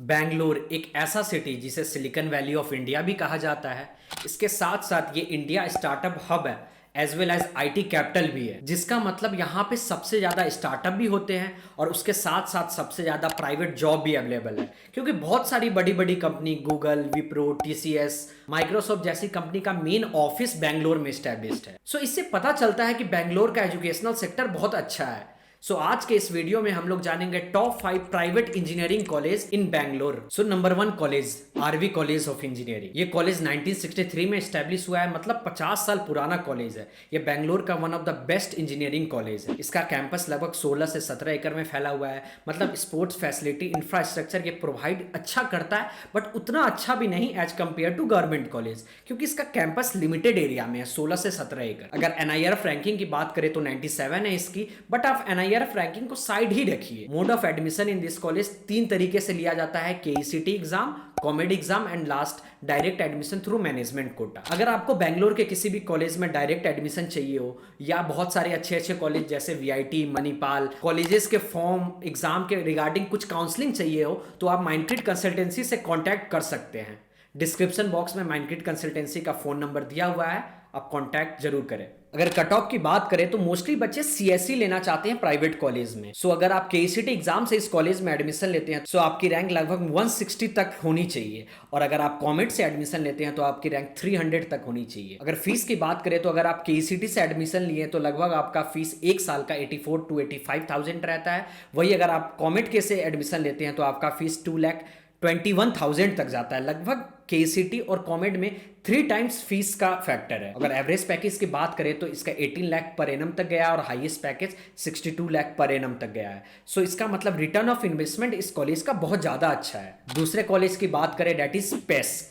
बैंगलोर एक ऐसा सिटी जिसे सिलिकॉन वैली ऑफ इंडिया भी कहा जाता है। इसके साथ साथ ये इंडिया स्टार्टअप हब है as well as IT capital भी है, जिसका मतलब यहाँ पे सबसे ज़्यादा स्टार्टअप भी होते हैं और उसके साथ साथ सबसे ज़्यादा प्राइवेट जॉब भी अवेलेबल है, क्योंकि बहुत सारी बड़ी बड़ी company Google, Wipro, TCS, Microsoft जैसी कंपनी का मेन ऑफिस बैंगलोर में स्टैब्लिश्ड है। सो इससे पता चलता है कि बैंगलोर का एजुकेशनल सेक्टर बहुत अच्छा है। सो आज के इस वीडियो में हम लोग जानेंगे top 5 private engineering college in Bangalore. So number 1 college RV college of engineering. ये कॉलेज 1963 में स्टैब्लिश हुआ है, मतलब 50 साल पुराना कॉलेज है। ये बैंगलोर का one of the best engineering college है। इसका कैंपस लगभग 16 से 17 एकड़ में फैला हुआ है। मतलब स्पोर्ट्स फैसिलिटी, इंफ्रास्ट्रक्चर ये प्रोवाइड अच्छा करता है, बट उतना अच्छा भी नहीं as compare to government college, क्योंकि इसका कैंपस लिमिटेड एरिया में है, 16 से 17 एकड़। अगर एनआईआरएफ रैंकिंग की बात करें तो 97 है इसकी, बट आप एनआईआरएफ रैंकिंग को साइड ही रखिए। Mode of admission in this college 3 तरीके से लिया जाता है: KCET exam, COMEDK exam and last direct admission through management quota. अगर आपको बैंगलोर के किसी भी कॉलेज में डायरेक्ट एडमिशन चाहिए हो, या बहुत सारे अच्छे अच्छे कॉलेज जैसे वीआईटी, मणिपाल कॉलेजेस के फॉर्म एग्जाम के रिगार्डिंग कुछ काउंसलिंग चाहिए हो, तो आप माइंडक्रिट कंसल्टेंसी से कॉन्टैक्ट कर सकते हैं। डिस्क्रिप्शन बॉक्स में माइंडक्रिट कंसल्टेंसी का फोन नंबर दिया हुआ है, आप कॉन्टैक्ट जरूर करें। अगर कट ऑफ की बात करें तो मोस्टली बच्चे सीएससी लेना चाहते हैं प्राइवेट कॉलेज में। सो अगर आप केईसीटी एग्जाम से इस कॉलेज में एडमिशन लेते हैं तो आपकी रैंक लगभग 160 तक होनी चाहिए, और अगर आप कॉमेट से एडमिशन लेते हैं तो आपकी रैंक 300 तक होनी चाहिए। अगर फीस की बात करें तो अगर आप केईसीटी से एडमिशन लिए तो लगभग आपका फीस एक साल का 84 to 85,000 रहता है। वही अगर आप कॉमेट के से एडमिशन लेते हैं तो आपका फीस 2,21,000 तक जाता है। लगभग केसीटी और कॉमेड में 3 टाइम्स फीस का फैक्टर है। अगर एवरेज पैकेज की बात करें तो इसका 18 लाख पर एनम तक गया और highest package 62 lakh per annum तक गया है। सो इसका मतलब रिटर्न ऑफ इन्वेस्टमेंट इस कॉलेज का बहुत ज्यादा अच्छा है। दूसरे कॉलेज की बात करें, दैट इज पेस।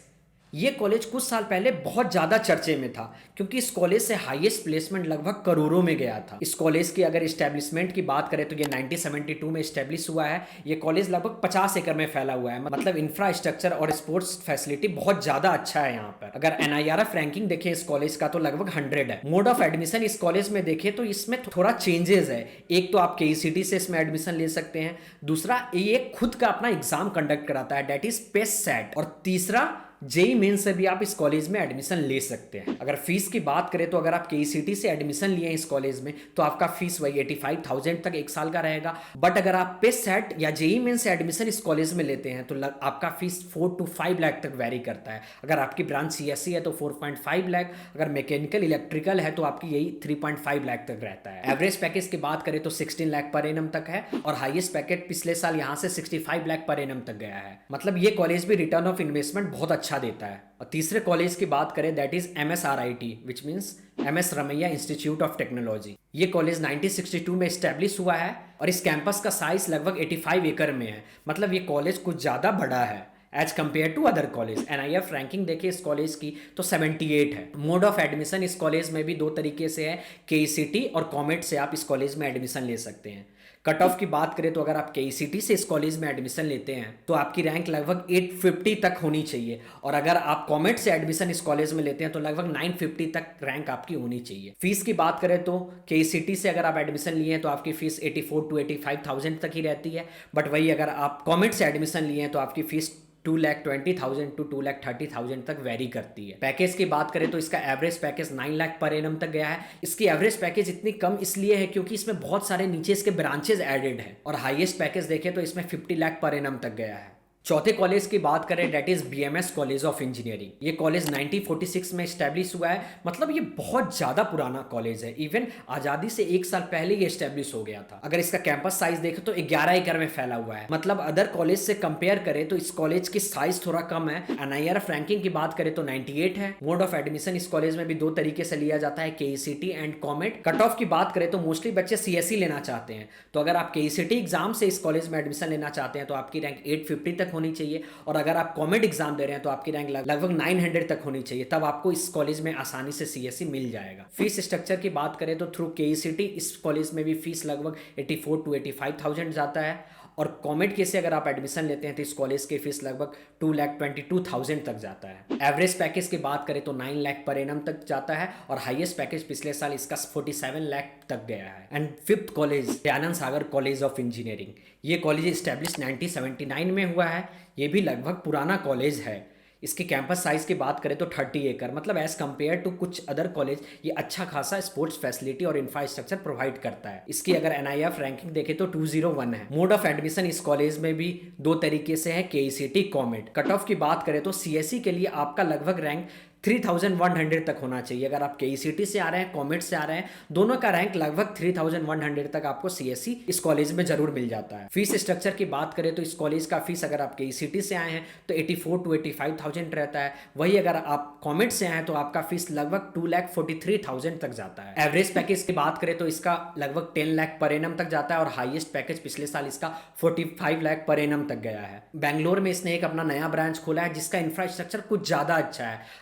ये कॉलेज कुछ साल पहले बहुत ज़्यादा चर्चे में था, क्योंकि इस कॉलेज से हाईएस्ट प्लेसमेंट लगभग करोड़ों में गया था। इस कॉलेज की अगर इस्टेब्लिशमेंट की बात करें तो ये 1972 में इस्टेब्लिश हुआ है। ये कॉलेज लगभग 50 एकड़ में फैला हुआ है, मतलब इंफ्रास्ट्रक्चर और स्पोर्ट्स फैसिलिटी बहुत ज़्यादा अच्छा है यहाँ पर। अगर एनआईआरएफ रैंकिंग देखें इस कॉलेज का तो लगभग 100 है। मोड ऑफ एडमिशन इस कॉलेज में देखें तो इसमें थोड़ा चेंजेस है। एक तो आप केईसीटी से इसमें एडमिशन ले सकते हैं, दूसरा ये खुद का अपना एग्जाम कंडक्ट कराता है, दैट इज पेस सेट, और तीसरा जेई मेन से भी आप इस कॉलेज में एडमिशन ले सकते हैं। अगर फीस की बात करें तो अगर आप केईसीटी से एडमिशन लिए हैं इस कॉलेज में तो आपका फीस वही 85,000 तक एक साल का रहेगा। बट अगर आप पेस सेट या जेई मेन से एडमिशन इस कॉलेज में लेते हैं तो आपका फीस 4 to 5 लाख तक वेरी करता है। अगर आपकी ब्रांच सीएससी है तो 4.5 लाख, अगर मैकेनिकल इलेक्ट्रिकल है तो आपकी यही 3.5 लाख तक रहता है। एवरेज पैकेज की बात करें तो 16 लाख पर एनम तक है, और हाईएस्ट पैकेज पिछले साल यहाँ से 65 लाख पर एनम तक गया है। मतलब ये कॉलेज भी रिटर्न ऑफ इन्वेस्टमेंट बहुत अच्छा देता है। और तीसरे कॉलेज की बात करें, that is MSRIT, which means MS Ramaiah institute of technology. ये कॉलेज 1962 में स्टैब्लिश हुआ है और इस कैंपस का साइज लगभग 85 एकड़ में है। मतलब ये कॉलेज कुछ ज्यादा बड़ा है as compare to other college. NIF ranking देखिए इस कॉलेज की तो 78 है। मोड ऑफ एडमिशन इस कॉलेज में भी 2 तरीके से है, केईसीटी और कॉमेट से आप इस कॉलेज में एडमिशन ले सकते हैं। कट ऑफ की बात करें तो अगर आप केईसीटी से इस कॉलेज में एडमिशन लेते हैं तो आपकी रैंक लगभग 850 तक होनी चाहिए, और अगर आप कॉमेट से एडमिशन इस कॉलेज में लेते हैं तो लगभग 950 तक रैंक आपकी होनी चाहिए। फीस की बात करें तो केईसीटी से अगर आप एडमिशन लिए हैं तो आपकी फीस 84 to 85,000 तक ही रहती है, बट वही अगर आप कॉमेट से एडमिशन लिए हैं तो आपकी फीस 2,20,000 to 2,30,000 तक वेरी करती है। पैकेज की बात करें तो इसका average package 9 lakh per annum तक गया है। इसकी एवरेज पैकेज इतनी कम इसलिए है क्योंकि इसमें बहुत सारे नीचे इसके ब्रांचेस एडेड हैं, और हाईएस्ट पैकेज देखें तो इसमें 50 लाख पर एनम तक गया है। चौथे कॉलेज की बात करें, that is BMS college of engineering. ये कॉलेज 1946 में स्टैब्लिश हुआ है, मतलब ये बहुत ज्यादा पुराना कॉलेज है। इवन आजादी से 1 साल पहले ये स्टैब्लिश हो गया था। अगर इसका कैंपस साइज देखें तो 11 एकड़ में फैला हुआ है। मतलब अदर कॉलेज से कंपेयर करें तो इस कॉलेज की साइज थोड़ा कम है। एनआईआरएफ रैंकिंग की बात करें तो 98 है। मोड ऑफ एडमिशन इस कॉलेज में भी 2 तरीके से लिया जाता है, केईसीटी एंड कॉमेट। कट ऑफ की बात करें तो मोस्टली बच्चे सीएससी लेना चाहते हैं, तो अगर आप केईसीटी एग्जाम से इस कॉलेज में एडमिशन लेना चाहते हैं तो आपकी रैंक 850 तक होनी चाहिए, और अगर आप कॉमेट एग्जाम दे रहे हैं तो आपकी रैंक लगभग 900 तक होनी चाहिए, तब आपको इस कॉलेज में आसानी से सीएससी मिल जाएगा। फीस स्ट्रक्चर की बात करें तो थ्रू केईसीटी इस कॉलेज में भी फीस लगभग 84 to 85,000 जाता है, और कॉमेट के से अगर आप एडमिशन लेते हैं तो इस कॉलेज की फीस लगभग 2,22,000 तक जाता है। एवरेज पैकेज की बात करें तो 9 लाख पर एनम तक जाता है और हाईएस्ट पैकेज पिछले साल इसका 47 लाख तक गया है। And fifth college Dayanand Sagar college of engineering. ये कॉलेज स्टैब्लिश 1979 में हुआ है। ये भी लगभग पुराना कॉलेज है। इसके कैंपस साइज की बात करें तो 30 एकड़, मतलब एज कंपेयर टू कुछ अदर कॉलेज ये अच्छा खासा स्पोर्ट्स फैसिलिटी और इंफ्रास्ट्रक्चर प्रोवाइड करता है। इसकी अगर एनआईएफ रैंकिंग देखें तो 201 है। मोड ऑफ एडमिशन इस कॉलेज में भी दो तरीके से है, केईसीटी, कॉमेट। कट ऑफ की बात करें तो सीएससी के लिए आपका लगभग रैंक 3100 तक होना चाहिए। अगर आप केईसीटी से आ रहे हैं, कॉमेट से आ रहे हैं, दोनों का रैंक लगभग 3100 तक आपको सीएससी इस कॉलेज में जरूर मिल जाता है। फीस स्ट्रक्चर की बात करें तो इस कॉलेज का फीस अगर आप केईसीटी से आए हैं तो 84 to 85,000 रहता है। वही अगर आप कॉमेट से आए हैं तो आपका फीस लगभग 2,43,000 तक जाता है। एवरेज पैकेज की बात करें तो इसका लगभग 10 लाख पर एनम तक जाता है और हाईएस्ट पैकेज पिछले साल इसका 45 लाख पर एनम तक गया है। बैंगलोर में इसने एक अपना नया ब्रांच खोला है जिसका इंफ्रास्ट्रक्चर कुछ ज्यादा अच्छा है।